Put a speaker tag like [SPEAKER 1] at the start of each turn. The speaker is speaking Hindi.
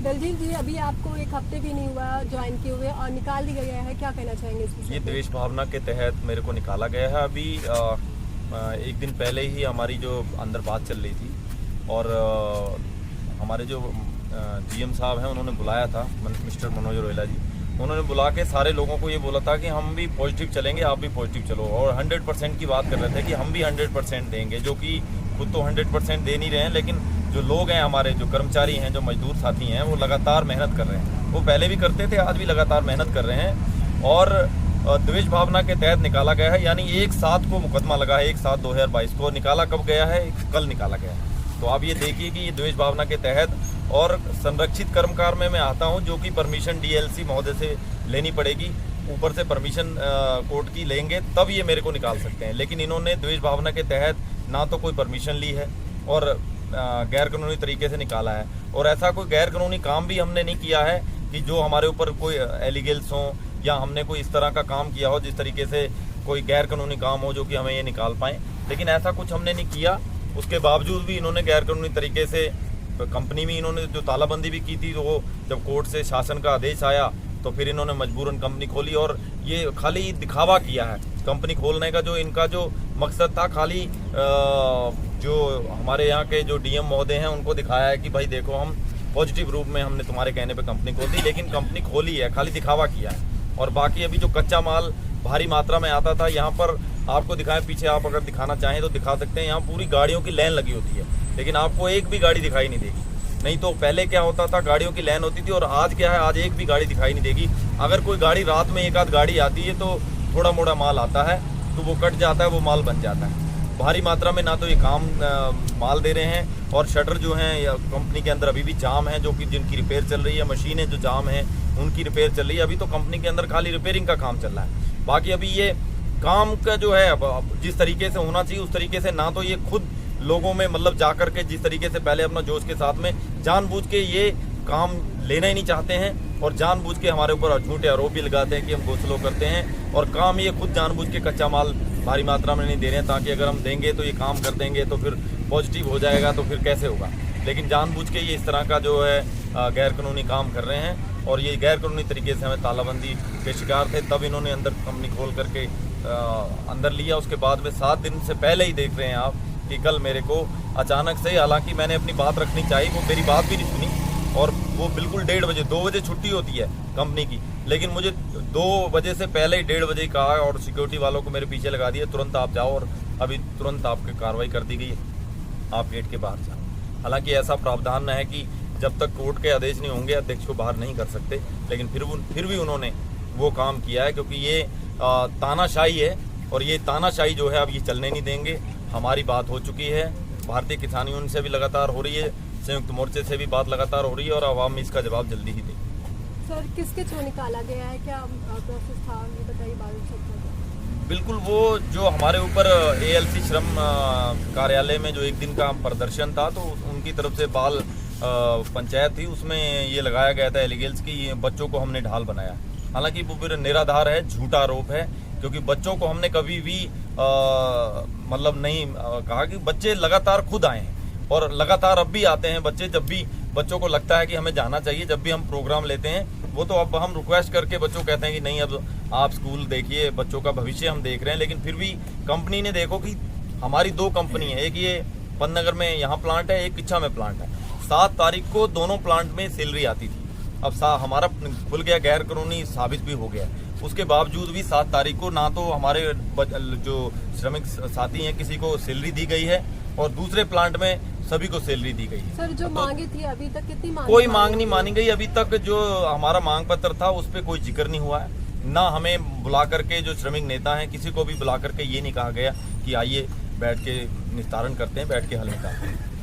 [SPEAKER 1] दलजीत जी, अभी आपको एक हफ्ते भी नहीं हुआ ज्वाइन किए हुए और निकाल दिया गया है, क्या कहना चाहेंगे इस विषय
[SPEAKER 2] ये
[SPEAKER 1] पे?
[SPEAKER 2] द्वेष भावना के तहत मेरे को निकाला गया है। अभी एक दिन पहले ही हमारी जो अंदर बात चल रही थी और हमारे जो जीएम साहब हैं उन्होंने बुलाया था, मिस्टर मनोज रोहिला जी, उन्होंने बुला के सारे लोगों को ये बोला था कि हम भी पॉजिटिव चलेंगे, आप भी पॉजिटिव चलो, और 100% की बात कर रहे थे कि हम भी 100% देंगे, जो कि खुद तो 100% दे नहीं रहे हैं, लेकिन जो लोग हैं हमारे, जो कर्मचारी हैं, जो मजदूर साथी हैं, वो लगातार मेहनत कर रहे हैं। वो पहले भी करते थे, आज भी लगातार मेहनत कर रहे हैं और द्वेष भावना के तहत निकाला गया है। यानी 1/7 को मुकदमा लगा है, 1/7/2022 को। निकाला कब गया है? कल निकाला गया है। तो आप ये देखिए कि ये द्वेष भावना के तहत, और संरक्षित कर्मकार में मैं आता हूँ, जो कि परमिशन डीएलसी महोदय से लेनी पड़ेगी, ऊपर से परमिशन कोर्ट की लेंगे तब ये मेरे को निकाल सकते हैं। लेकिन इन्होंने द्वेष भावना के तहत ना तो कोई परमिशन ली है और गैर कानूनी तरीके से निकाला है। और ऐसा कोई गैर कानूनी काम भी हमने नहीं किया है कि जो हमारे ऊपर कोई एलिगेल्स हों या हमने कोई इस तरह का काम किया हो जिस तरीके से कोई गैर कानूनी काम हो जो कि हमें ये निकाल पाएँ। लेकिन ऐसा कुछ हमने नहीं किया। उसके बावजूद भी इन्होंने गैर कानूनी तरीके से कंपनी में इन्होंने जो तालाबंदी भी की थी, तो वो जब कोर्ट से शासन का आदेश आया तो फिर इन्होंने मजबूरन कंपनी खोली और ये खाली दिखावा किया है। कंपनी खोलने का जो इनका जो मकसद था, खाली जो हमारे यहाँ के जो डीएम महोदय हैं उनको दिखाया है कि भाई देखो, हम पॉजिटिव रूप में हमने तुम्हारे कहने पे कंपनी खोल दी, लेकिन कंपनी खोली है, खाली दिखावा किया है। और बाकी अभी जो कच्चा माल भारी मात्रा में आता था, यहाँ पर आपको दिखाएं, पीछे आप अगर दिखाना चाहें तो दिखा सकते हैं। यहाँ पूरी गाड़ियों की लाइन लगी होती है, लेकिन आपको एक भी गाड़ी दिखाई नहीं देगी। नहीं तो पहले क्या होता था, गाड़ियों की लाइन होती थी, और आज क्या है, आज एक भी गाड़ी दिखाई नहीं देगी। अगर कोई गाड़ी रात में एक आध गाड़ी आती है तो थोड़ा मोड़ा माल आता है, तो वो कट जाता है, वो माल बन जाता है। भारी मात्रा में ना तो ये काम माल दे रहे हैं, और शटर जो हैं या कंपनी के अंदर अभी भी जाम है, जो कि जिनकी रिपेयर चल रही है, मशीनें जो जाम हैं उनकी रिपेयर चल रही है। अभी तो कंपनी के अंदर खाली रिपेयरिंग का काम चल रहा है। बाकी अभी ये काम का जो है, अब जिस तरीके से होना चाहिए उस तरीके से ना तो ये खुद लोगों में मतलब जा करके जिस तरीके से पहले अपना जोश के साथ में जानबूझ के ये काम लेना ही नहीं चाहते हैं, और जानबूझ के हमारे ऊपर झूठे आरोप भी लगाते हैं कि हम घोसलो करते हैं, और काम ये खुद जानबूझ के कच्चा माल भारी मात्रा में नहीं दे रहे हैं, ताकि अगर हम देंगे तो ये काम कर देंगे तो फिर पॉजिटिव हो जाएगा, तो फिर कैसे होगा। लेकिन जानबूझ के ये इस तरह का जो है गैर कानूनी काम कर रहे हैं, और ये गैर कानूनी तरीके से हमें तालाबंदी के शिकार थे, तब इन्होंने अंदर कंपनी खोल करके अंदर लिया। उसके बाद में 7 दिन से पहले ही देख रहे हैं आप कि कल मेरे को अचानक से, हालांकि मैंने अपनी बात रखनी चाहिए, वो मेरी बात भी नहीं सुनी, और वो बिल्कुल 1:30 बजे, 2 बजे छुट्टी होती है कंपनी की, लेकिन मुझे 2 बजे से पहले ही 1:30 बजे कहा, और सिक्योरिटी वालों को मेरे पीछे लगा दिया, तुरंत आप जाओ, और अभी तुरंत आपकी कार्रवाई कर दी गई है, आप गेट के बाहर जाओ। हालांकि ऐसा प्रावधान है कि जब तक कोर्ट के आदेश नहीं होंगे अध्यक्ष को बाहर नहीं कर सकते, लेकिन फिर भी उन्होंने वो काम किया है, क्योंकि ये तानाशाही है, और ये तानाशाही जो है अब ये चलने नहीं देंगे। हमारी बात हो चुकी है, भारतीय किसान यूनियन से भी लगातार हो रही है, संयुक्त मोर्चे से भी बात लगातार हो रही है, और आवाम में इसका जवाब जल्दी ही देगी।
[SPEAKER 1] सर, किसके थ्रू निकाला गया है, क्या प्रोसेस था, ये बताइए।
[SPEAKER 2] बिल्कुल, वो जो हमारे ऊपर एएलसी श्रम कार्यालय में जो एक दिन का प्रदर्शन था, तो उनकी तरफ से बाल पंचायत थी, उसमें ये लगाया गया था एलिगेल्स की बच्चों को हमने ढाल बनाया। हालांकि वो फिर निराधार है, झूठा आरोप है, क्योंकि बच्चों को हमने कभी भी मतलब नहीं कहा कि बच्चे लगातार खुद आए हैं, और लगातार अब भी आते हैं बच्चे। जब भी बच्चों को लगता है कि हमें जाना चाहिए, जब भी हम प्रोग्राम लेते हैं, वो तो अब हम रिक्वेस्ट करके बच्चों कहते हैं कि नहीं, अब आप स्कूल देखिए, बच्चों का भविष्य हम देख रहे हैं। लेकिन फिर भी कंपनी ने, देखो कि हमारी 2 कंपनी है, एक ये पंतनगर में यहाँ प्लांट है, एक किच्छा में प्लांट है। 7 तारीख को दोनों प्लांट में सैलरी आती थी। अब हमारा खुल गया, गैर कानूनी साबित भी हो गया। उसके बावजूद भी 7 तारीख को ना तो हमारे जो श्रमिक साथी हैं किसी को सैलरी दी गई है, और दूसरे प्लांट में सभी को सैलरी दी गई है।
[SPEAKER 1] सर, जो मांगे थी अभी तक कितनी मांग?
[SPEAKER 2] कोई मांग नहीं मानी गई अभी तक। जो हमारा मांग पत्र था उस पर कोई जिक्र नहीं हुआ है। ना हमें बुला करके, जो श्रमिक नेता हैं, किसी को भी बुला करके ये नहीं कहा गया कि आइए बैठ के निस्तारण करते हैं, बैठ के हल निकालते हैं।